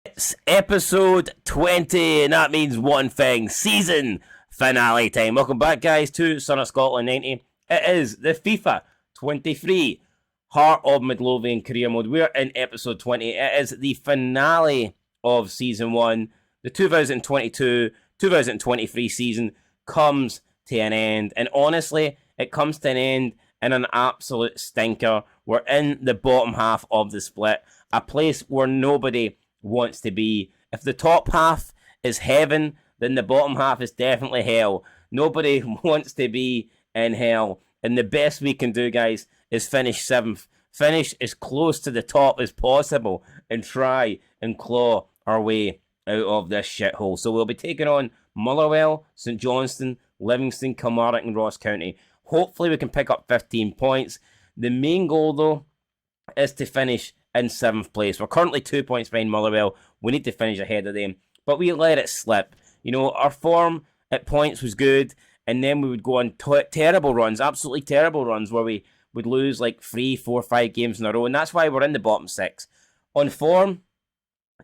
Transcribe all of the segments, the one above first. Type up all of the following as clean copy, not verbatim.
It's episode 20, and that means one thing: season finale time. Welcome back, guys, to Son of Scotland 90. It is the FIFA 23 Heart of Midlothian career mode. We're in episode 20. It is the finale of season 1. The 2022-2023 season comes to an end, and honestly, it comes to an end in an absolute stinker. We're in the bottom half of the split, a place where nobody wants to be. If the top half is heaven, then the bottom half is definitely hell. Nobody wants to be in hell, and the best we can do, guys, is finish 7th. Finish as close to the top as possible and try and claw our way out of this shithole. So we'll be taking on Motherwell, St Johnstone, Livingston, Kilmarnock and Ross County. Hopefully we can pick up 15 points. The main goal, though, is to finish in 7th place. We're currently 2 points behind Motherwell. We need to finish ahead of them, but we let it slip. You know, our form at points was good, and then we would go on terrible runs, absolutely terrible runs, where we would lose like 3, 4, 5 games in a row, and that's why we're in the bottom 6. On form,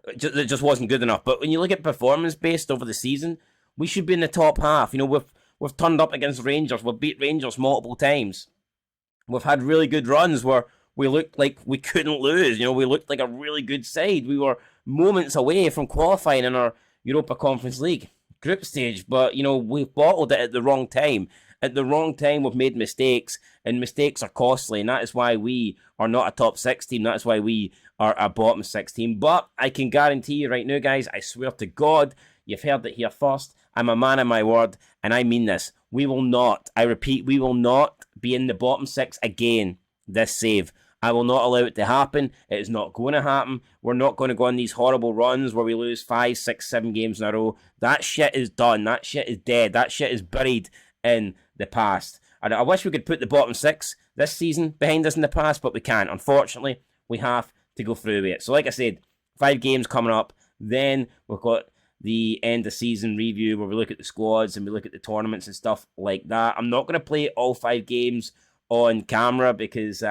it just wasn't good enough. But when you look at performance based over the season, we should be in the top half. You know, we've turned up against Rangers. We've beat Rangers multiple times. We've had really good runs where we looked like we couldn't lose. You know, we looked like a really good side. We were moments away from qualifying in our Europa Conference League group stage. But, you know, we've bottled it at the wrong time. At the wrong time, we've made mistakes, and mistakes are costly, and that is why we are not a top 6 team. That is why we are a bottom 6 team. But I can guarantee you right now, guys, I swear to God, you've heard it here first. I'm a man of my word, and I mean this. We will not, I repeat, we will not be in the bottom 6 again this save. I will not allow it to happen. It is not going to happen. We're not going to go on these horrible runs where we lose 5, 6, 7 games in a row. That shit is done. That shit is dead. That shit is buried in the past. And I wish we could put the bottom 6 this season behind us in the past, but we can't. Unfortunately, we have to go through with it. So like I said, 5 games coming up. Then we've got the end of season review where we look at the squads and we look at the tournaments and stuff like that. I'm not going to play all 5 games on camera because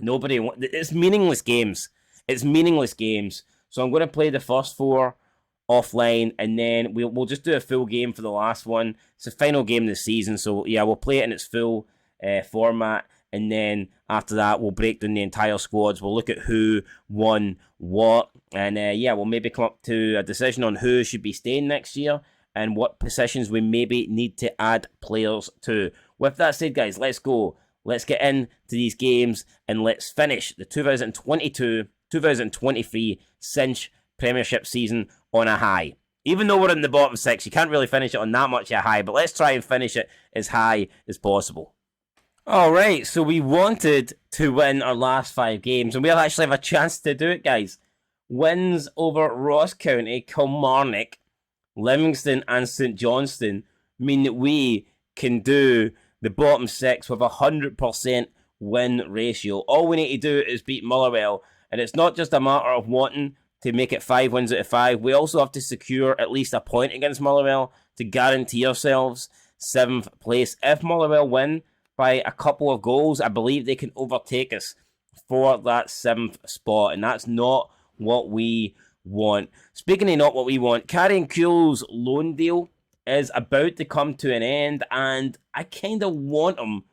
nobody wants... It's meaningless games. It's meaningless games. So I'm going to play the first 4 offline, and then we'll just do a full game for the last one. It's the final game of the season, so yeah, we'll play it in its full format, and then after that we'll break down the entire squads. We'll look at who won what, and yeah, we'll maybe come up to a decision on who should be staying next year and what positions we maybe need to add players to. With that said, guys, let's go. Let's get into these games and let's finish the 2022-2023 CINCH Premiership season on a high. Even though we're in the bottom 6, you can't really finish it on that much of a high, but let's try and finish it as high as possible. Alright, so we wanted to win our last 5 games, and we'll actually have a chance to do it, guys. Wins over Ross County, Kilmarnock, Livingston and St Johnstone mean that we can do the bottom 6 with a 100% win ratio. All we need to do is beat Motherwell, and it's not just a matter of wanting to make it 5 wins out of 5. We also have to secure at least a point against Motherwell to guarantee ourselves 7th place. If Motherwell win by a couple of goals, I believe they can overtake us for that 7th spot, and that's not what we want. Speaking of not what we want, Carrie Kuhl's loan deal is about to come to an end, and I kind of want him.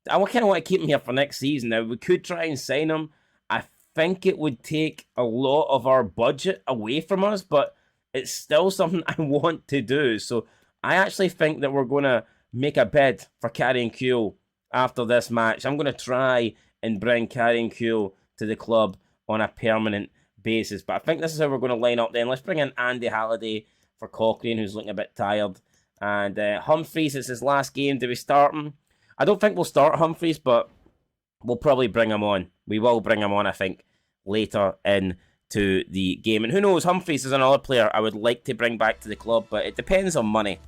I kind of want to keep him here for next season. Now, we could try and sign him. I think it would take a lot of our budget away from us, but it's still something I want to do. So I actually think that we're going to make a bid for Carrie Kuhl after this match. I'm going to try and bring Carrie Kuhl to the club on a permanent basis. But I think this is how we're going to line up then. Let's bring in Andy Halliday for Cochrane, who's looking a bit tired. And Humphreys, it's his last game. Do we start him? I don't think we'll start Humphreys, but we'll probably bring him on. We will bring him on, I think, later into the game. And who knows, Humphreys is another player I would like to bring back to the club, but it depends on money.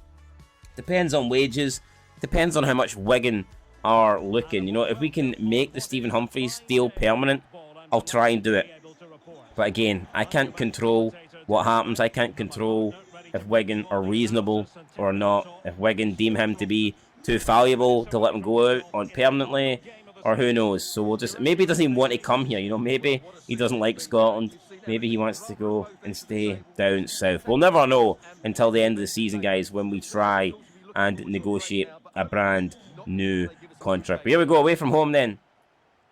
It depends on wages. It depends on how much Wigan are looking. You know, if we can make the Stephen Humphreys deal permanent, I'll try and do it. But again, I can't control what happens. I can't control if Wigan are reasonable or not. If Wigan deem him to be too valuable to let him go out on permanently, or who knows. So we'll just, maybe he doesn't even want to come here, you know, maybe he doesn't like Scotland, Maybe he wants to go and stay down south. We'll never know until the end of the season, guys, when we try and negotiate a brand new contract. But here we go, away from home then,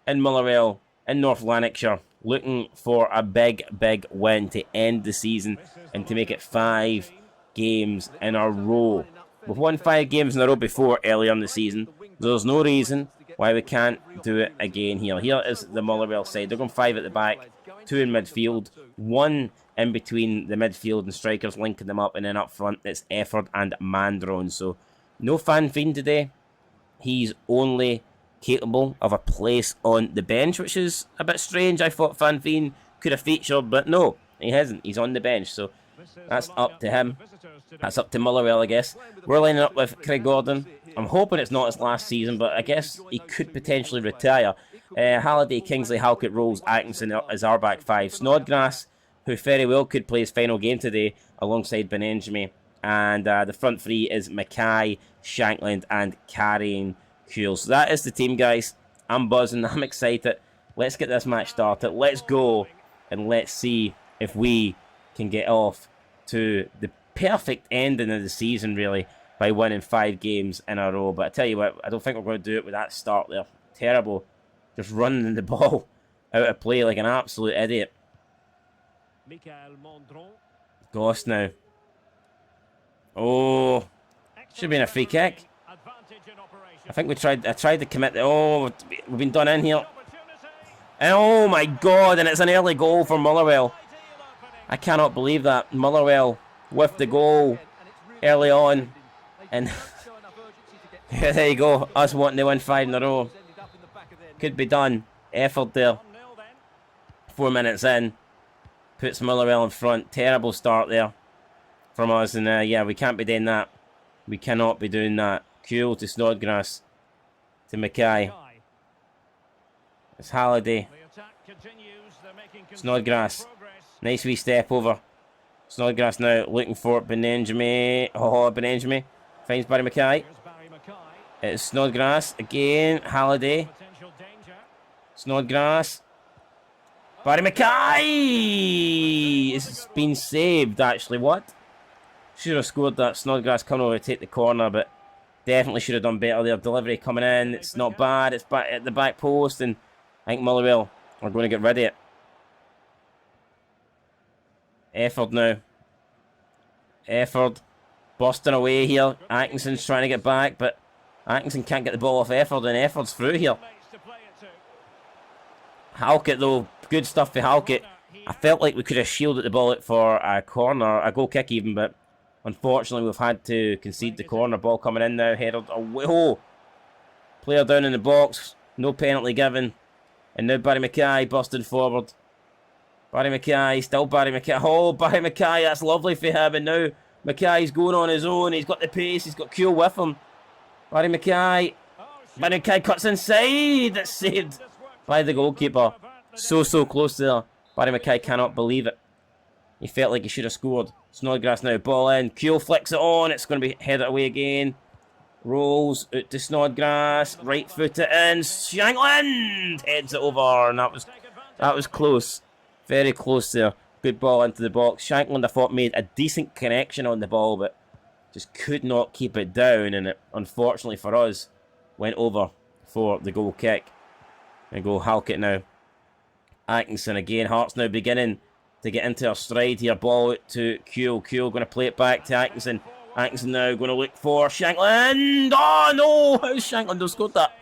in Motherwell, in North Lanarkshire, looking for a big, big win to end the season and to make it 5 games in a row. We've won 5 games in a row before earlier in the season. There's no reason why we can't do it again here. Here is the Motherwell side. They're going 5 at the back, 2 in midfield, 1 in between the midfield and strikers, linking them up, and then up front it's Efford and Mandron. So no Fanfine today. He's only capable of a place on the bench, which is a bit strange. I thought Fanfine could have featured, but no, he hasn't. He's on the bench, so that's up to him. That's up to Motherwell, I guess. We're lining up with Craig Gordon. I'm hoping it's not his last season, but I guess he could potentially retire. Halliday, Kingsley, Halkett, Rolls, Atkinson is our back 5. Snodgrass, who very well could play his final game today, alongside Benenjami. And the front 3 is Mackay, Shankland, and Carrying Cool. So that is the team, guys. I'm buzzing. I'm excited. Let's get this match started. Let's go, and let's see if we can get off to the perfect ending of the season, really, by winning 5 games in a row. But I tell you what, I don't think we're going to do it with that start there. Terrible. Just running the ball out of play like an absolute idiot. Goss now. Oh, should have been a free kick. I think I tried to commit. Oh, we've been done in here. And oh my God, and it's an early goal for Motherwell. I cannot believe that. Motherwell with the goal early on. And yeah, there you go. Us wanting to win 5 in a row. Could be done. Effort there. 4 minutes in. Puts Motherwell in front. Terrible start there from us. And yeah, we can't be doing that. We cannot be doing that. Cool to Snodgrass. To Mackay. It's Halliday. Snodgrass. Nice wee step over. Snodgrass now looking for Benenjami. Oh, Benenjami finds Barry Mackay. It's Snodgrass again. Halliday. Snodgrass. Barry Mackay! It's been saved, actually. What? Should have scored that. Snodgrass coming over to take the corner, but definitely should have done better there. Delivery coming in. It's not bad. It's back at the back post, and I think Motherwell are going to get rid of it. Efford now. Efford busting away here. Atkinson's trying to get back, but Atkinson can't get the ball off Efford, and Efford's through here. Halkett, though. Good stuff for Halkett. I felt like we could have shielded the ball out for a corner, a goal kick even, but unfortunately we've had to concede the corner. Ball coming in now, headed away. Oh! Player down in the box. No penalty given. And now Barry Mackay busting forward. Barry Mackay, still Barry Mackay. Oh, Barry Mackay, that's lovely for him. And now Mackay's going on his own. He's got the pace, he's got Kuehl with him. Barry Mackay. Barry Mackay cuts inside. That's saved by the goalkeeper. So close there. Barry Mackay cannot believe it. He felt like he should have scored. Snodgrass now, ball in. Kuehl flicks it on. It's going to be headed away again. Rolls out to Snodgrass. Right foot it in. Shankland heads it over. And that was close. Very close there. Good ball into the box. Shankland, I thought, made a decent connection on the ball, but just could not keep it down. And it, unfortunately for us, went over for the goal kick. And go Halkett now. Atkinson again. Hearts now beginning to get into our stride here. Ball out to Kuehl. Kuehl going to play it back to Atkinson. Atkinson now going to look for Shankland. Oh no! How's Shankland have scored that?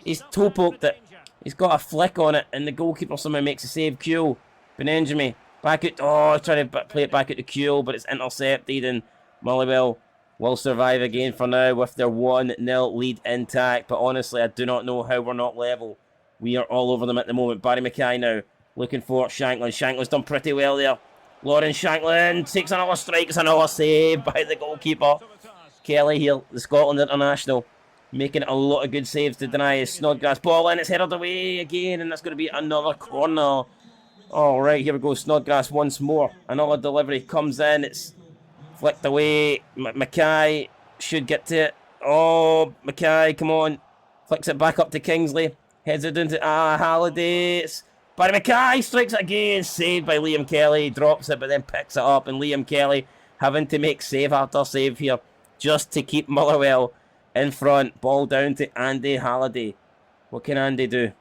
He's toe poked it. He's got a flick on it, and the goalkeeper somehow makes a save. Kuehl. Benenjami. Back out. Oh, trying to play it back out to Kuehl, but it's intercepted, and Motherwell will survive again for now with their 1-0 lead intact. But honestly, I do not know how we're not level. We are all over them at the moment. Barry Mackay now looking for Shankland. Shankland's done pretty well there. Lauren Shankland takes another strike. It's another save by the goalkeeper. Kelly here, the Scotland international, making a lot of good saves to deny his Snodgrass. Ball in, it's headed away again, and that's going to be another corner. All right, here we go. Snodgrass once more. Another delivery comes in. It's flicked away. Mackay should get to it. Oh, Mackay, come on. Flicks it back up to Kingsley. Heads it into Halliday. It's Barry Mackay strikes it again. Saved by Liam Kelly. Drops it, but then picks it up. And Liam Kelly having to make save after save here just to keep Motherwell in front. Ball down to Andy Halliday. What can Andy do?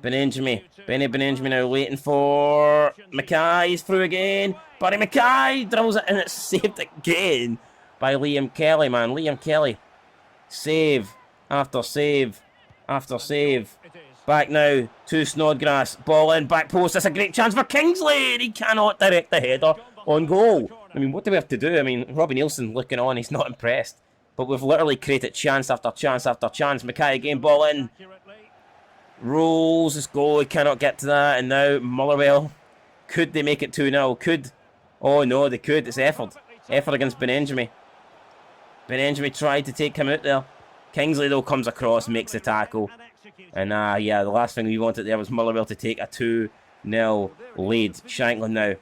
Benenjami. Benny Benenjami now waiting for Mackay. He's through again. Barry Mackay drills it and it's saved again by Liam Kelly, man. Liam Kelly. Save after save after save. Back now to Snodgrass. Ball in, back post. That's a great chance for Kingsley. And he cannot direct the header on goal. I mean, what do we have to do? I mean, Robbie Nielsen looking on. He's not impressed. But we've literally created chance after chance after chance. Mackay again, ball in. Rolls his goal. He cannot get to that. And now Motherwell. Could they make it 2-0? Could. Oh, no, they could. It's effort. Effort against Benenjami. Benenjami tried to take him out there. Kingsley, though, comes across, makes the tackle. And, yeah, the last thing we wanted there was Motherwell to take a 2-0 lead. Shankland now.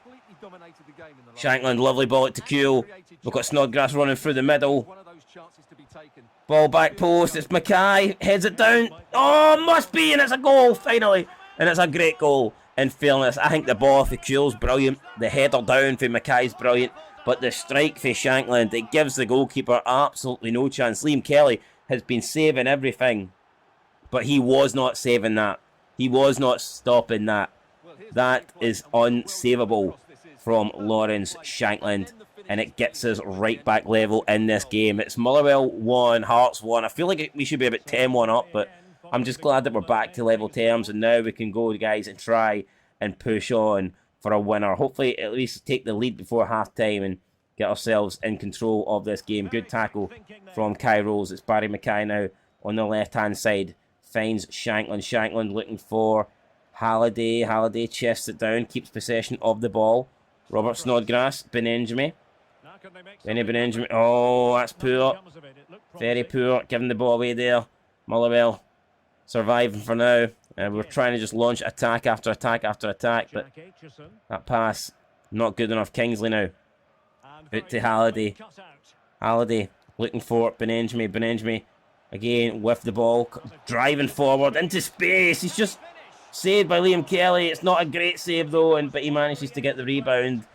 Shankland, lovely ball to Kuhl. We've got Snodgrass running through the middle. Ball back post. It's Mackay. Heads it down. Oh, must be. And it's a goal, finally. And it's a great goal. In fairness, I think the ball for Kuhl's brilliant. The header down for Mackay's brilliant. But the strike for Shankland, it gives the goalkeeper absolutely no chance. Liam Kelly has been saving everything. But he was not saving that. He was not stopping that. That is unsavable from Lawrence Shankland. And it gets us right back level in this game. It's Motherwell 1, Hearts 1. I feel like we should be about 10-1 up, but I'm just glad that we're back to level terms. And now we can go, guys, and try and push on for a winner. Hopefully, at least take the lead before half-time and get ourselves in control of this game. Good tackle from Kai Rose. It's Barry Mackay now on the left-hand side. Finds Shankland. Shankland looking for Halliday. Halliday chests it down. Keeps possession of the ball. Robert Snodgrass. Benenjami. Benny Benenjami. Oh, that's poor. Very poor. Giving the ball away there. Motherwell surviving for now. And we're trying to just launch attack after attack after attack. But that pass, not good enough. Kingsley now. Out to Halliday. Halliday looking for Benenjami. Benenjami again with the ball. Driving forward into space. He's just saved by Liam Kelly. It's not a great save though, but he manages to get the rebound.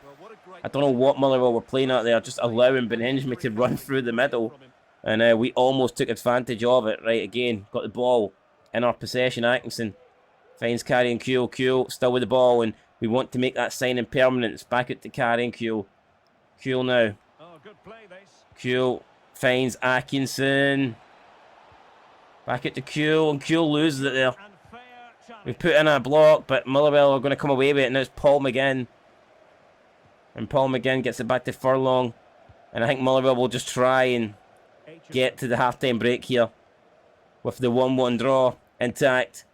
I don't know what Motherwell were playing at there, just allowing Benenjami to run through the middle. And we almost took advantage of it. Right, again, got the ball in our possession. Atkinson finds carrying Kuhl. Kuhl still with the ball, and we want to make that signing permanent. It's back out to carrying Kuhl. Kuhl now. Kuhl finds Atkinson. Back out to Kuhl, and Kuhl loses it there. We've put in a block, but Motherwell are going to come away with it, and now it's Paul McGinn. And Paul McGinn gets it back to Furlong. And I think Motherwell will just try and get to the half-time break here with the 1-1 draw intact.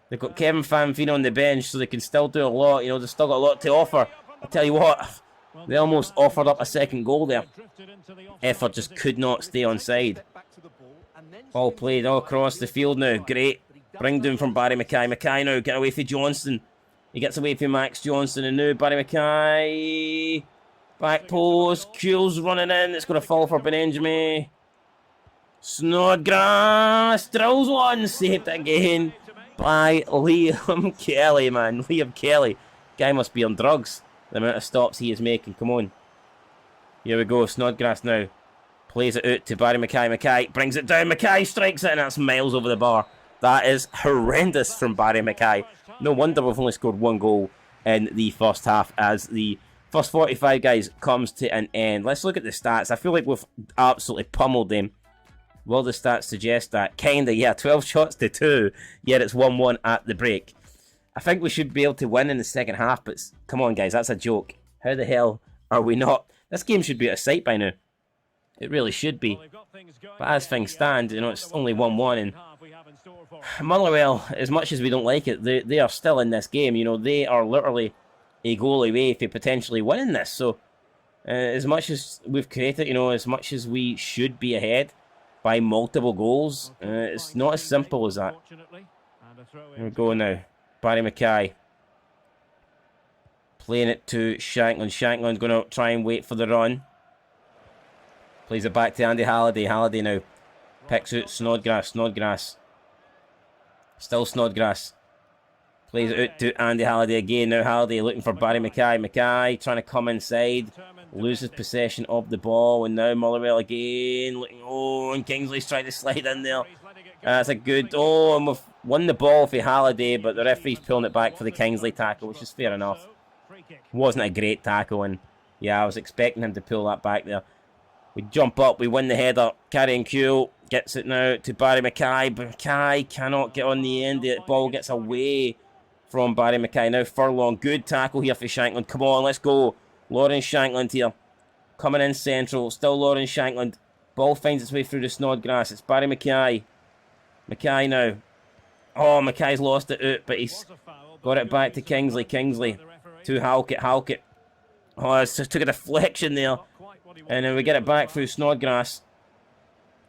They've got Kevin Fanfino on the bench, so they can still do a lot. You know, they've still got a lot to offer. I tell you what, they almost offered up a second goal there. Effort just could not stay on side. Ball played all across the field now. Great. Bring down from Barry Mackay. Mackay now get away from Johnston. He gets away from Max Johnston, and now Barry Mackay. Back post. Kuhl's running in. It's going to fall for Benenjami. Snodgrass drills one. Saved again by Liam Kelly, man. Liam Kelly. Guy must be on drugs. The amount of stops he is making. Come on. Here we go. Snodgrass now. Plays it out to Barry Mackay. Mackay brings it down. Mackay strikes it, and that's miles over the bar. That is horrendous from Barry Mackay. No wonder we've only scored one goal in the first half as the first 45, guys, comes to an end. Let's look at the stats. I feel like we've absolutely pummeled them. Will the stats suggest that? Kinda, yeah. 12 shots to 2, yet it's 1-1 at the break. I think we should be able to win in the second half, but come on, guys, that's a joke. How the hell are we not? This game should be out of sight by now. It really should be. But as things stand, you know, it's only 1-1, and Motherwell, as much as we don't like it, they are still in this game. You know, they are literally a goal away from potentially winning this. So, as much as we've created, you know, as much as we should be ahead by multiple goals, it's not as simple as that. Here we go now. Barry Mackay. Playing it to Shankland. Shankland going to try and wait for the run. Plays it back to Andy Halliday. Halliday now picks out Snodgrass. Snodgrass. Still Snodgrass. Plays it out to Andy Halliday again. Now Halliday looking for Barry Mackay. Mackay trying to come inside. Loses possession of the ball. And now Motherwell again. Looking, oh, and Kingsley's trying to slide in there. That's a good... Oh, and we've won the ball for Halliday, but the referee's pulling it back for the Kingsley tackle, which is fair enough. Wasn't a great tackle, and yeah, I was expecting him to pull that back there. We jump up, we win the header. Carrying Q gets it now to Barry Mackay. But Mackay cannot get on the end. The ball gets away from Barry Mackay. Now Furlong. Good tackle here for Shankland. Come on, let's go. Lawrence Shankland here. Coming in central. Still Lawrence Shankland. Ball finds its way through the Snodgrass. It's Barry Mackay. Mackay now. Oh, Mackay's lost it out, but he's got it back to Kingsley. Kingsley to Halkett. Halkett. Oh, it just took a deflection there. And then we get it back through Snodgrass.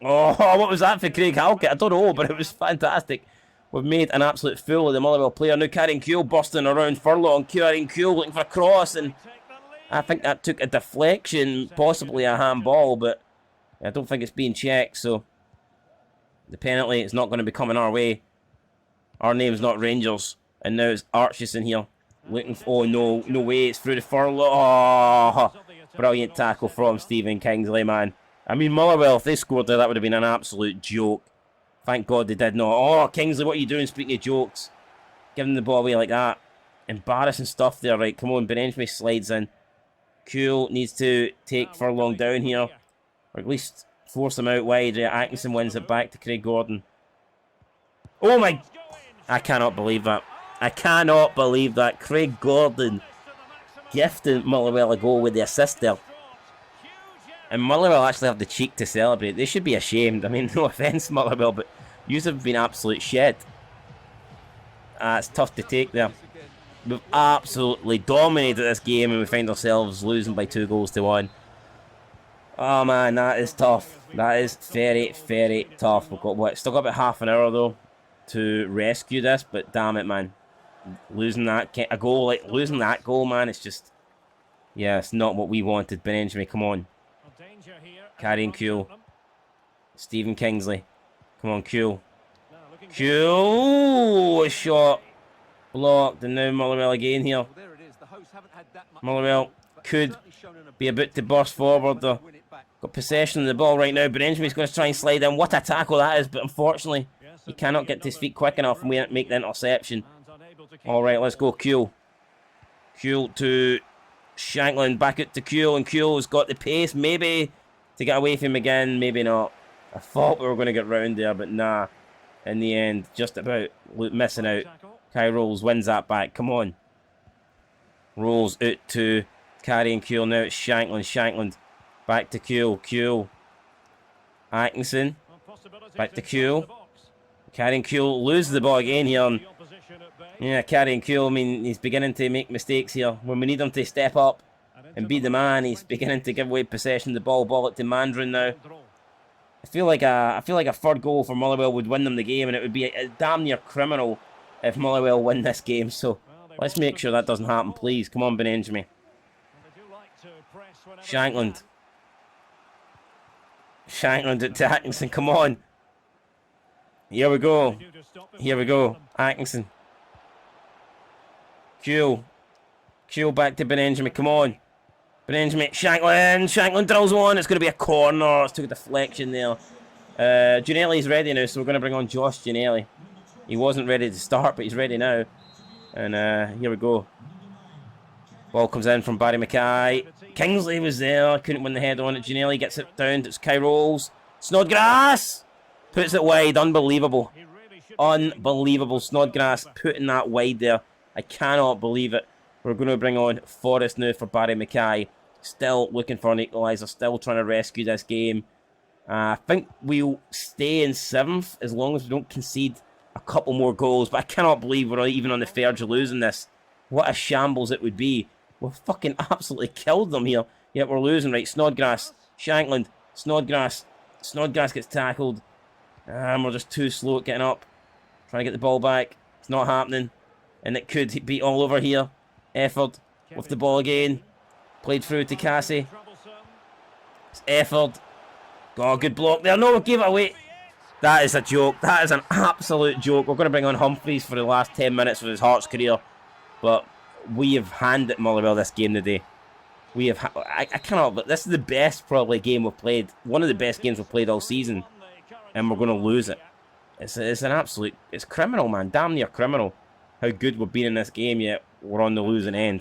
Oh, what was that for Craig Halkett? I don't know, but it was fantastic. We've made an absolute fool of the Motherwell player. Now Carrying Kuehl bursting around Furlong. Carrying Kuehl looking for a cross, and I think that took a deflection, possibly a handball, but I don't think it's being checked, so the penalty is not going to be coming our way. Our name's not Rangers, and now it's Archison here. Looking for, oh no, no way, it's through the Furlong. Oh, brilliant tackle from Stephen Kingsley, man. I mean, Motherwell, if they scored there, that would have been an absolute joke. Thank God they did not. Oh, Kingsley, what are you doing, speaking of jokes? Giving the ball away like that. Embarrassing stuff there, right? Come on, Benenchme slides in. Kuehl needs to take Furlong down here, or at least force him out wide. Atkinson wins it back to Craig Gordon. Oh my... I cannot believe that. I cannot believe that. Craig Gordon gifting Motherwell a goal with the assist there. And Motherwell actually have the cheek to celebrate. They should be ashamed. I mean, no offence, Motherwell, but you have been absolute shit. It's tough to take there. We've absolutely dominated this game, and we find ourselves losing by 2-1. Oh man, that is tough. That is very, very tough. We've got what? Still got about half an hour though to rescue this, but damn it, man. Losing that losing that goal, man, it's just, yeah, it's not what we wanted. Benenchme, come on. Carrying Kuehl. Stephen Kingsley. Come on, Kuehl. Kuehl! A shot. Blocked, and now Motherwell again here. Motherwell could be about to burst forward. Though. Got possession of the ball right now. Benenchme's going to try and slide in. What a tackle that is, but unfortunately, he cannot get to his feet quick enough and make the interception. Alright, let's go, Kuehl. Kuehl to Shankland, back out to Kuehl, and Kuehl's got the pace, maybe, to get away from him again, maybe not. I thought we were going to get round there, but nah. In the end, just about missing out. Kai Rolls wins that back, come on. Rolls out to Carrying Kuehl, now it's Shankland, Shankland. Back to Kuehl, Kuehl. Atkinson, back to Kuehl. Carrying Kuehl loses the ball again here. And yeah, Carrying Kuehl, I mean, he's beginning to make mistakes here. When we need him to step up and be the man, he's beginning to give away possession of the ball. Ball it to Mandron now. I feel like a third goal for Motherwell would win them the game, and it would be a damn near criminal if Motherwell win this game. So let's make sure that doesn't happen, please. Come on, Benenchme. Shankland. Shankland to Atkinson. Come on. Here we go. Here we go. Atkinson. Kuehl. Kuehl back to Benenchme. Come on. Benenchme. Shankland. Shankland drills one. It's going to be a corner. It's took a deflection there. Giannelli's ready now, so we're going to bring on Josh Giannelli. He wasn't ready to start, but he's ready now. And here we go. Ball comes in from Barry Mackay. Kingsley was there. Couldn't win the head on it. Giannelli gets it down. It's Kai Rolls. Snodgrass puts it wide. Unbelievable. Unbelievable. Snodgrass putting that wide there. I cannot believe it. We're going to bring on Forrest now for Barry Mackay. Still looking for an equaliser. Still trying to rescue this game. I think we'll stay in 7th as long as we don't concede a couple more goals. But I cannot believe we're even on the verge of losing this. What a shambles it would be. We've fucking absolutely killed them here. Yet we're losing. Right, Snodgrass. Shankland. Snodgrass. Snodgrass gets tackled. And we're just too slow at getting up. Trying to get the ball back. It's not happening. And it could be all over here. Efford with the ball again. Played through to Cassie. It's Efford. Oh, good block there. No, we gave it away. That is a joke. That is an absolute joke. We're going to bring on Humphreys for the last 10 minutes of his Hearts career. But we have handed Motherwell this game today. We have... I cannot... But this is the best, probably, game we've played. One of the best games we've played all season. And we're going to lose it. It's an absolute... It's criminal, man. Damn near criminal. How good we've been in this game, yet we're on the losing end.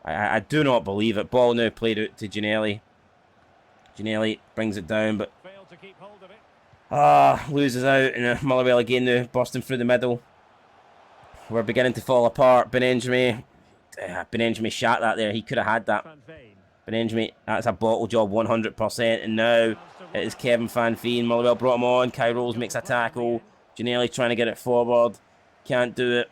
I do not believe it. Ball now played out to Ginnelly. Ginnelly brings it down, but... loses out, and Motherwell again now, busting through the middle. We're beginning to fall apart. Benenjami shot that there. He could have had that. Benenjami, that's a bottle job 100%, and now it is Kevin Fanfeen. Motherwell brought him on. Kai Rolls makes a tackle. Ginnelly trying to get it forward. Can't do it.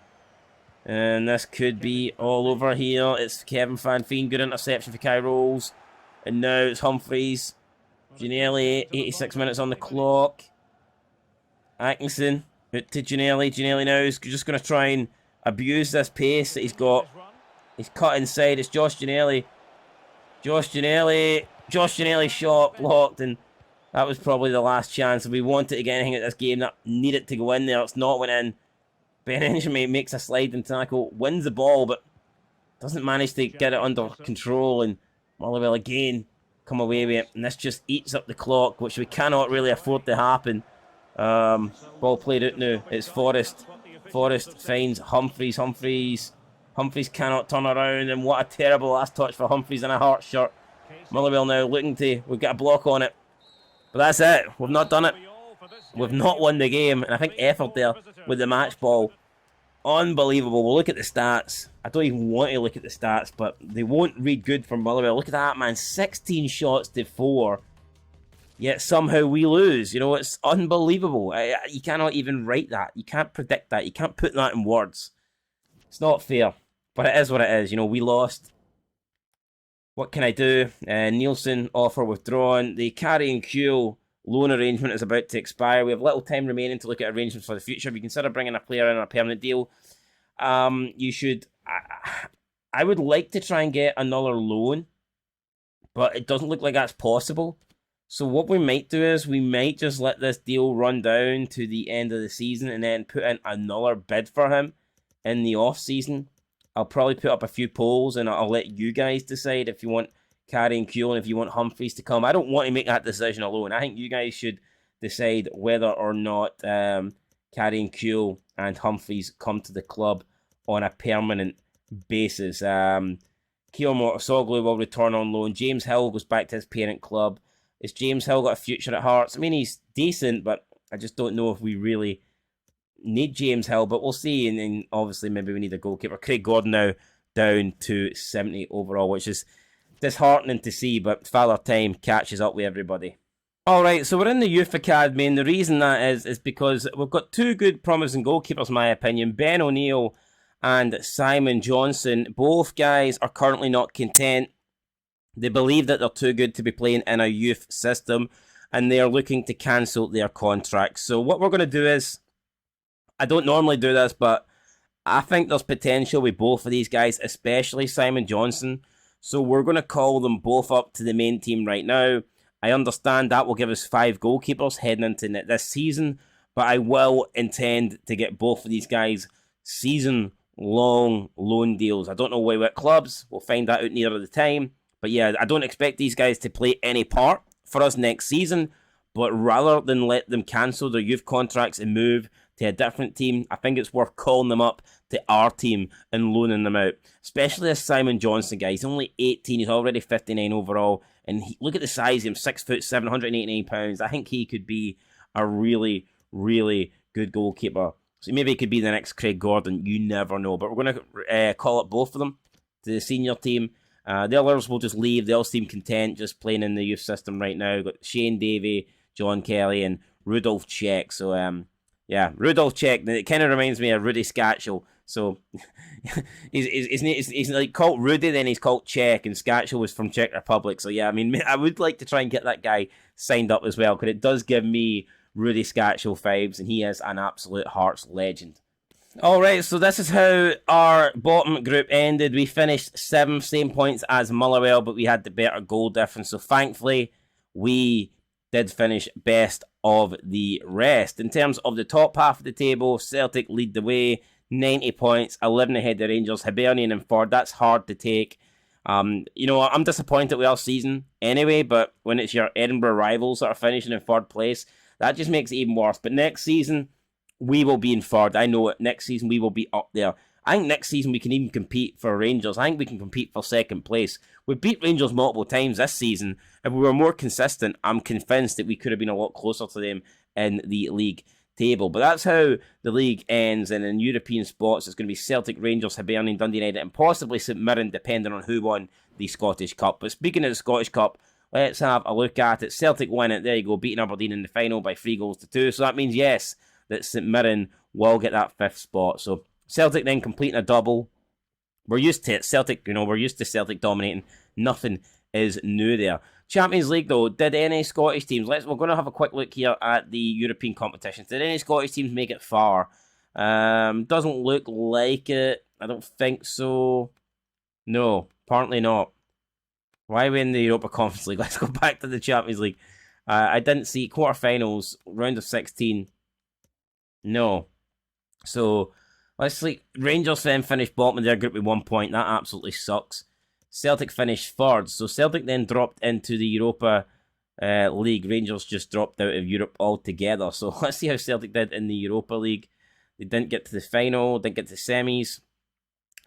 And this could be all over here. It's Kevin Fanfeen. Good interception for Kai Rolls. And now it's Humphreys. Ginnelly, 86 minutes on the clock. Atkinson, out to Ginnelly. Ginnelly now is just going to try and abuse this pace that he's got. He's cut inside. It's Josh Ginnelly. Josh Ginnelly shot blocked, and that was probably the last chance. If we wanted to get anything out of this game, that needed to go in there. It's not went in. Benenjami makes a sliding tackle, wins the ball, but doesn't manage to get it under control, and Motherwell again come away with it, and this just eats up the clock, which we cannot really afford to happen. Ball played out now. It's Forrest. Forrest finds Humphreys. Humphreys cannot turn around, and what a terrible last touch for Humphreys in a Hearts shirt. Motherwell now looking to... We've got a block on it. But that's it. We've not done it. We've not won the game, and I think effort there with the match ball. Unbelievable. We'll look at the stats. I don't even want to look at the stats, but they won't read good for Motherwell. Look at that, man. 16 shots to 4. Yet somehow we lose. You know, it's unbelievable. You cannot even write that. You can't predict that. You can't put that in words. It's not fair. But it is what it is. You know, we lost. What can I do? Nielsen offer withdrawn. The Carry and Q loan arrangement is about to expire. We have little time remaining to look at arrangements for the future. If you consider bringing a player in on a permanent deal, you should... I would like to try and get another loan, but it doesn't look like that's possible. So what we might do is we might just let this deal run down to the end of the season and then put in another bid for him in the off-season. I'll probably put up a few polls and I'll let you guys decide if you want Carey and Kuehl and if you want Humphreys to come. I don't want to make that decision alone. I think you guys should decide whether or not Carey and Kuehl and Humphreys come to the club on a permanent basis. Keogh Morsoglu will return on loan. James Hill goes back to his parent club. Has James Hill got a future at Hearts? I mean, he's decent, but I just don't know if we really need James Hill, but we'll see. And then obviously maybe we need a goalkeeper. Craig Gordon now down to 70 overall, which is disheartening to see, but Father Time catches up with everybody. Alright, so we're in the youth academy, and the reason that is because we've got two good promising goalkeepers, in my opinion. Ben O'Neill and Simon Johnson. Both guys are currently not content. They believe that they're too good to be playing in a youth system, and they are looking to cancel their contracts. So what we're going to do is, I don't normally do this, but I think there's potential with both of these guys, especially Simon Johnson. So we're going to call them both up to the main team right now. I understand that will give us 5 goalkeepers heading into this season, but I will intend to get both of these guys season-long loan deals. I don't know what clubs. We'll find that out nearer the time. But yeah, I don't expect these guys to play any part for us next season, but rather than let them cancel their youth contracts and move to a different team, I think it's worth calling them up to our team and loaning them out. Especially this Simon Johnson guy. He's only 18, he's already 59 overall, and look at the size of him, 6 foot, 789 pounds. I think he could be a really, really good goalkeeper. So maybe he could be the next Craig Gordon, you never know. But we're going to call up both of them to the senior team. The others will just leave. They all seem content just playing in the youth system right now. We've got Shane Davey, John Kelly, and Rudolph Cech. So, yeah, Rudolph Cech. It kind of reminds me of Rudy Skatchel. So, he's like called Rudy, then he's called Czech, and Skatchel was from Czech Republic. So, yeah, I mean, I would like to try and get that guy signed up as well, because it does give me Rudy Skatchel vibes, and he is an absolute Hearts legend. Alright, so this is how our bottom group ended. We finished 7th, same points as Motherwell, but we had the better goal difference. So thankfully, we did finish best of the rest. In terms of the top half of the table, Celtic lead the way, 90 points, 11 ahead of Rangers, Hibernian and Ford. That's hard to take. I'm disappointed with our season anyway, but when it's your Edinburgh rivals that are finishing in third place, that just makes it even worse. But next season, we will be in third. I know it. Next season, we will be up there. I think next season we can even compete for Rangers. I think we can compete for second place. We beat Rangers multiple times this season. If we were more consistent, I'm convinced that we could have been a lot closer to them in the league table. But that's how the league ends. And in European spots, it's going to be Celtic, Rangers, Hibernian, Dundee United, and possibly St Mirren, depending on who won the Scottish Cup. But speaking of the Scottish Cup, let's have a look at it. Celtic win it. There you go, beating Aberdeen in the final by 3-2. So that means, yes, that St Mirren will get that 5th spot. So Celtic then completing a double. We're used to it. Celtic, we're used to Celtic dominating. Nothing is new there. Champions League, though, did any Scottish teams... We're going to have a quick look here at the European competitions. Did any Scottish teams make it far? Doesn't look like it. I don't think so. No, apparently not. Why are we in the Europa Conference League? Let's go back to the Champions League. I didn't see quarterfinals, round of 16. No. So, let's see. Rangers then finished bottom of their group with 1 point. That absolutely sucks. Celtic finished third. So, Celtic then dropped into the Europa League. Rangers just dropped out of Europe altogether. So, let's see how Celtic did in the Europa League. They didn't get to the final, didn't get to the semis,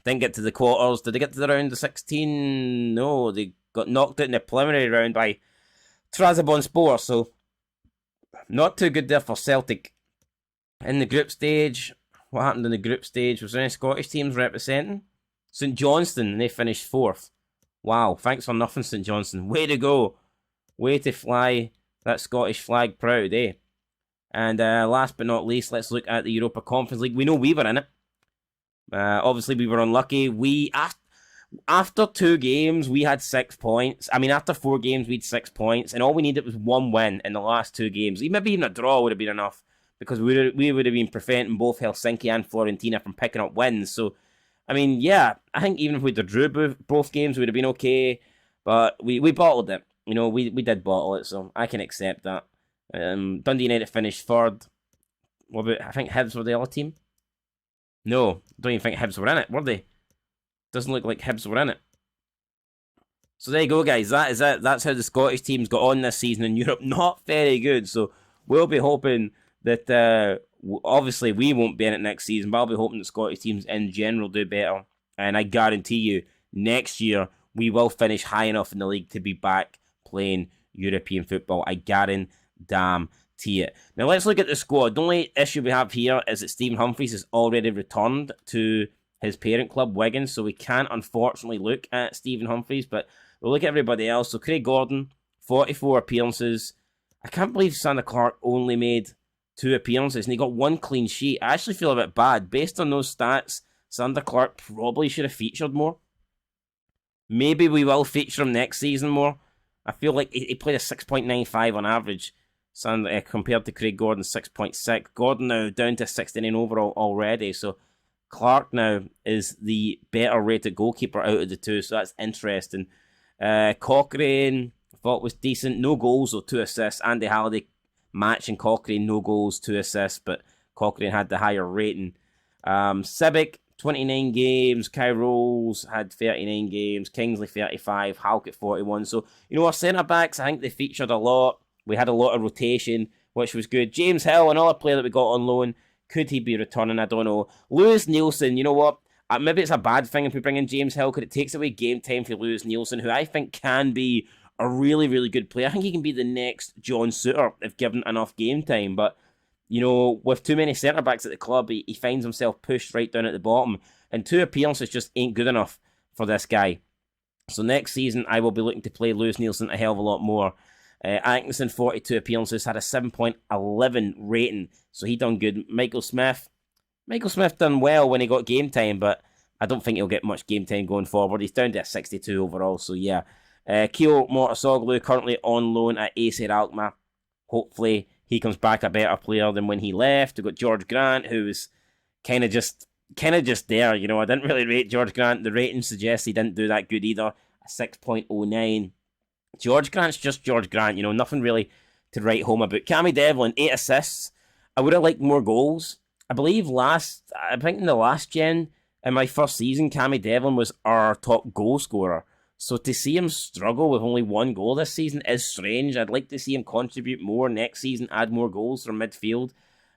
didn't get to the quarters. Did they get to the round of 16? No, they got knocked out in the preliminary round by Trabzonspor. So, not too good there for Celtic. In the group stage, what happened in the group stage? Was there any Scottish teams representing? St Johnstone, they finished 4th. Wow, thanks for nothing, St Johnstone. Way to go. Way to fly that Scottish flag proud, eh? And last but not least, let's look at the Europa Conference League. We know we were in it. Obviously, we were unlucky. After 2 games, we had 6 points. I mean, after 4 games, we had 6 points. And all we needed was 1 win in the last 2 games. Maybe even a draw would have been enough, because we would have been preventing both Helsinki and Fiorentina from picking up wins. So, I mean, yeah, I think even if we drew both games, we would have been okay. But we bottled it. We did bottle it, so I can accept that. Dundee United finished 3rd. What about, I think Hibs were the other team? No, don't even think Hibs were in it, were they? Doesn't look like Hibs were in it. So there you go, guys. That is it. That's how the Scottish teams got on this season in Europe. Not very good. So we'll be hoping that obviously we won't be in it next season, but I'll be hoping that Scottish teams in general do better. And I guarantee you, next year we will finish high enough in the league to be back playing European football. I guarantee it. Now let's look at the squad. The only issue we have here is that Stephen Humphreys has already returned to his parent club, Wigan, so we can't unfortunately look at Stephen Humphreys, but we'll look at everybody else. So Craig Gordon, 44 appearances. I can't believe Sander Clark only made 2 appearances and he got 1 clean sheet. I actually feel a bit bad. Based on those stats, Sander Clark probably should have featured more. Maybe we will feature him next season more. I feel like he played a 6.95 on average compared to Craig Gordon's 6.6. Gordon now down to 69 overall already, so Clark now is the better rated goalkeeper out of the 2, so that's interesting. Cochrane, I thought was decent. No goals or 2 assists. Andy Halliday matching Cochrane, no goals, 2 assists, but Cochrane had the higher rating. Sibic, 29 games. Kai Rolls had 39 games. Kingsley, 35. Halkett, 41. So, our centre-backs, I think they featured a lot. We had a lot of rotation, which was good. James Hill, another player that we got on loan. Could he be returning? I don't know. Lewis Nielsen, you know what? Maybe it's a bad thing if we bring in James Hill, because it takes away game time for Lewis Nielsen, who I think can be a really, really good player. I think he can be the next John Souttar if given enough game time. But, with too many centre-backs at the club, he finds himself pushed right down at the bottom. And 2 appearances just ain't good enough for this guy. So next season, I will be looking to play Lewis Nielsen a hell of a lot more. Atkinson, 42 appearances, had a 7.11 rating, so he done good. Michael Smith done well when he got game time, but I don't think he'll get much game time going forward. He's down to a 62 overall, so yeah. Keo Mortasoglu, currently on loan at Acer Alkmaar. Hopefully he comes back a better player than when he left. We've got George Grant, who's kind of just there. I didn't really rate George Grant. The rating suggests he didn't do that good either. A 6.09. George Grant's just George Grant, nothing really to write home about. Cammy Devlin, 8 assists. I would have liked more goals. I think in the last gen, in my first season, Cammy Devlin was our top goal scorer. So to see him struggle with only 1 goal this season is strange. I'd like to see him contribute more next season, add more goals from midfield.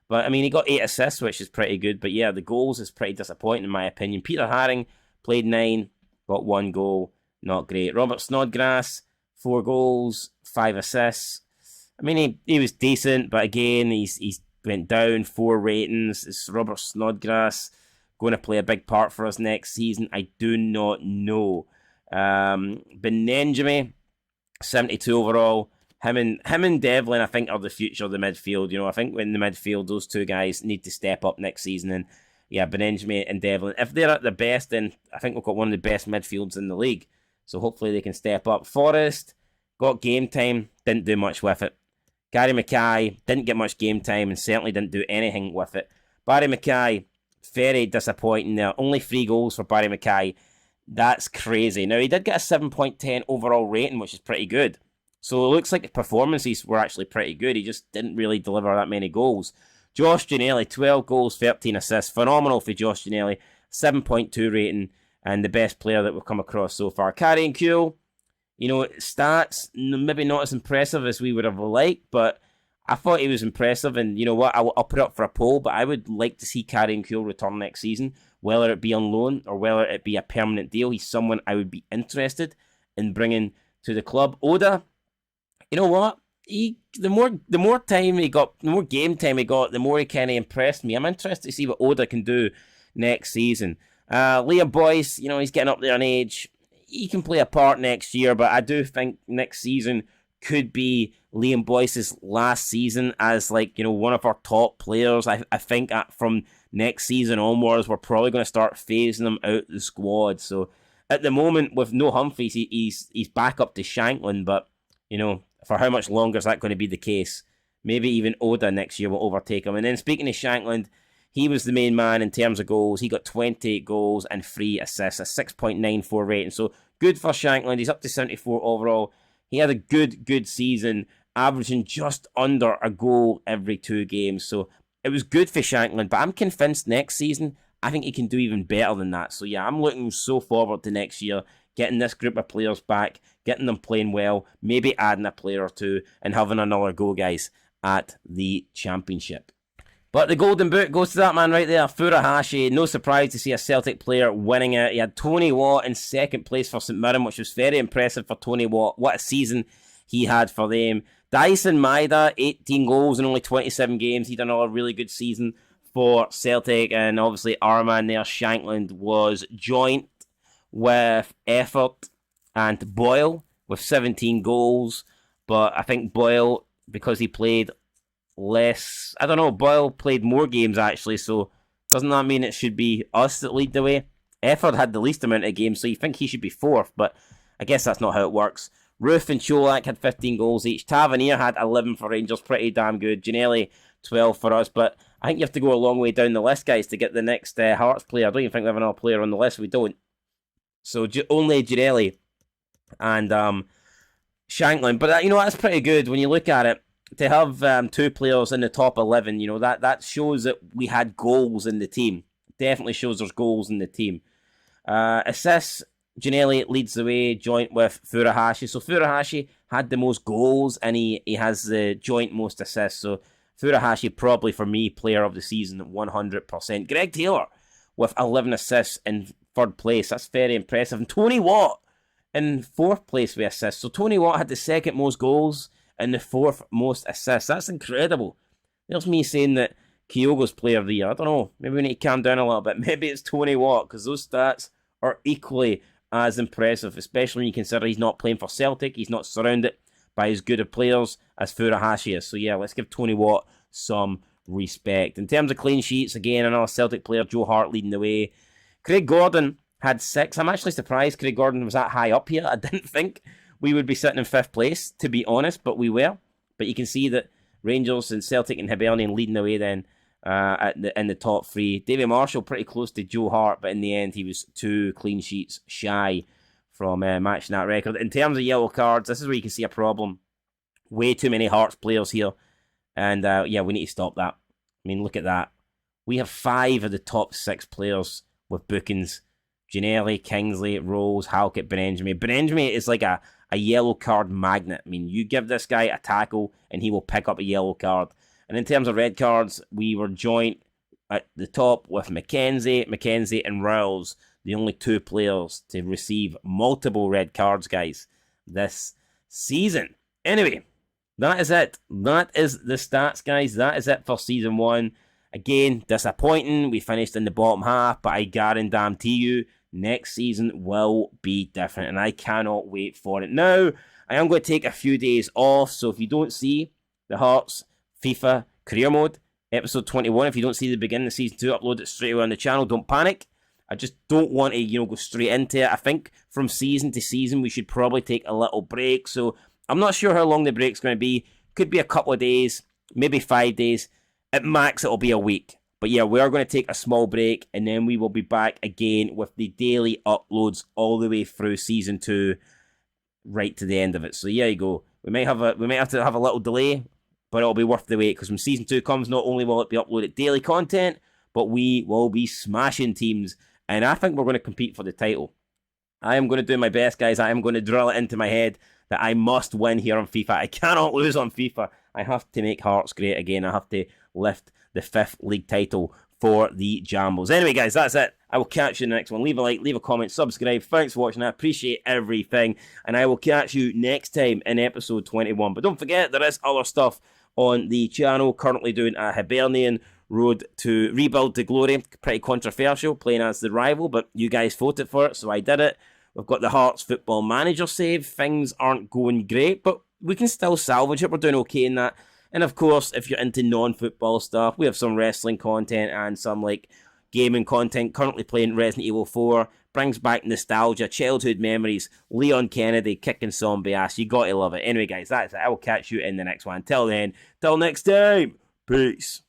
But, I mean, he got 8 assists, which is pretty good. But, yeah, the goals is pretty disappointing, in my opinion. Peter Haring played 9, got 1 goal. Not great. Robert Snodgrass, 4 goals, 5 assists. I mean, he was decent, but again, he's went down 4 ratings. Is Robert Snodgrass going to play a big part for us next season? I do not know. Benenjami, 72 overall. Him and Devlin, I think, are the future of the midfield. I think in the midfield, those 2 guys need to step up next season. And yeah, Benenjami and Devlin, if they're at the best, then I think we've got one of the best midfields in the league. So hopefully they can step up. Forrest got game time, didn't do much with it. Gary Mackay didn't get much game time and certainly didn't do anything with it. Barry Mackay, very disappointing there. Only 3 goals for Barry Mackay. That's crazy. Now, he did get a 7.10 overall rating, which is pretty good. So it looks like the performances were actually pretty good. He just didn't really deliver that many goals. Josh Ginnelly, 12 goals, 13 assists. Phenomenal for Josh Ginnelly. 7.2 rating and the best player that we've come across so far. Carrying Kuehl, stats, maybe not as impressive as we would have liked, but I thought he was impressive. And you know what? I'll put it up for a poll, but I would like to see Carrying Kuehl return next season, whether it be on loan or whether it be a permanent deal. He's someone I would be interested in bringing to the club. Oda, you know what? The more time he got, the more game time he got, the more he kind of impressed me. I'm interested to see what Oda can do next season. Liam Boyce, he's getting up there in age. He can play a part next year, but I do think next season could be Liam Boyce's last season as one of our top players. I think from next season onwards, we're probably going to start phasing him out the squad. So at the moment, with no Humphreys, he's back up to Shanklin, but for how much longer is that going to be the case? Maybe even Oda next year will overtake him. And then speaking of Shanklin, he was the main man in terms of goals. He got 28 goals and 3 assists, a 6.94 rating. So good for Shanklin. He's up to 74 overall. He had a good season, averaging just under a goal every 2 games. So it was good for Shanklin. But I'm convinced next season, I think he can do even better than that. So yeah, I'm looking so forward to next year, getting this group of players back, getting them playing well, maybe adding a player or 2, and having another go, guys, at the championship. But the golden boot goes to that man right there, Furuhashi. No surprise to see a Celtic player winning it. He had Tony Watt in second place for St Mirren, which was very impressive for Tony Watt. What a season he had for them. Dyson Maeda, 18 goals in only 27 games. He done another really good season for Celtic. And obviously our man there, Shankland, was joint with Effort and Boyle with 17 goals. But I think Boyle, because he played less, I don't know, Boyle played more games actually, so doesn't that mean it should be us that lead the way? Efford had the least amount of games, so you think he should be 4th, but I guess that's not how it works. Roof and Cholak had 15 goals each. Tavernier had 11 for Rangers, pretty damn good. Ginnelly, 12 for us, but I think you have to go a long way down the list, guys, to get the next Hearts player. I don't even think we have another player on the list, we don't. So only Ginnelly and Shanklin, but that's pretty good when you look at it. To have 2 players in the top 11, that shows that we had goals in the team. Definitely shows there's goals in the team. Assists, Ginnelly leads the way, joint with Furuhashi. So Furuhashi had the most goals, and he has the joint most assists. So Furuhashi probably, for me, player of the season, 100%. Greg Taylor with 11 assists in 3rd place. That's very impressive. And Tony Watt in 4th place with assists. So Tony Watt had the 2nd most goals and the 4th most assists. That's incredible. There's me saying that Kyogo's player of the year. I don't know. Maybe we need to calm down a little bit. Maybe it's Tony Watt, because those stats are equally as impressive, especially when you consider he's not playing for Celtic. He's not surrounded by as good of players as Furuhashi is. So yeah, let's give Tony Watt some respect. In terms of clean sheets, again, another Celtic player, Joe Hart, leading the way. Craig Gordon had 6. I'm actually surprised Craig Gordon was that high up here. I didn't think we would be sitting in 5th place, to be honest, but we were. But you can see that Rangers and Celtic and Hibernian leading the way then in the top 3. Davy Marshall pretty close to Joe Hart, but in the end he was 2 clean sheets shy from matching that record. In terms of yellow cards, this is where you can see a problem Way too many Hearts players here. And yeah, we need to stop that. I mean, look at that. We have 5 of the top 6 players with bookings. Ginnelly, Kingsley, Rose, Halkett, Benjamin. Benjamin is like a yellow card magnet. I mean, you give this guy a tackle and he will pick up a yellow card. And in terms of red cards, we were joint at the top with McKenzie and Riles, the only 2 players to receive multiple red cards, guys, this season. Anyway, that is it. That is the stats, guys. That is it for Season 1. Again, disappointing. We finished in the bottom half, but I guarantee you, next season will be different, and I cannot wait for it. Now, I am going to take a few days off, so if you don't see the Hearts FIFA Career Mode, episode 21, if you don't see the beginning of Season 2, upload it straight away on the channel. Don't panic. I just don't want to, go straight into it. I think from season to season, we should probably take a little break, so I'm not sure how long the break's going to be. Could be a couple of days, maybe 5 days. At max, it'll be a week. But yeah, we are going to take a small break, and then we will be back again with the daily uploads all the way through Season 2, right to the end of it. So yeah, you go. We might have to have a little delay, but it'll be worth the wait, because when Season 2 comes, not only will it be uploaded daily content, but we will be smashing teams, and I think we're going to compete for the title. I am going to do my best, guys. I am going to drill it into my head that I must win here on FIFA. I cannot lose on FIFA. I have to make Hearts great again. I have to lift the 5th league title for the Jambos. Anyway, guys, that's it. I will catch you in the next one. Leave a like, leave a comment, subscribe. Thanks for watching. I appreciate everything. And I will catch you next time in episode 21. But don't forget, there is other stuff on the channel. Currently doing a Hibernian Road to Rebuild to Glory. Pretty controversial, playing as the rival, but you guys voted for it, so I did it. We've got the Hearts Football Manager save. Things aren't going great, but we can still salvage it. We're doing okay in that. And of course, if you're into non-football stuff, we have some wrestling content and some gaming content. Currently playing Resident Evil 4. Brings back nostalgia, childhood memories. Leon Kennedy kicking zombie ass. You gotta love it. Anyway, guys, that's it. I will catch you in the next one. Till then, till next time. Peace.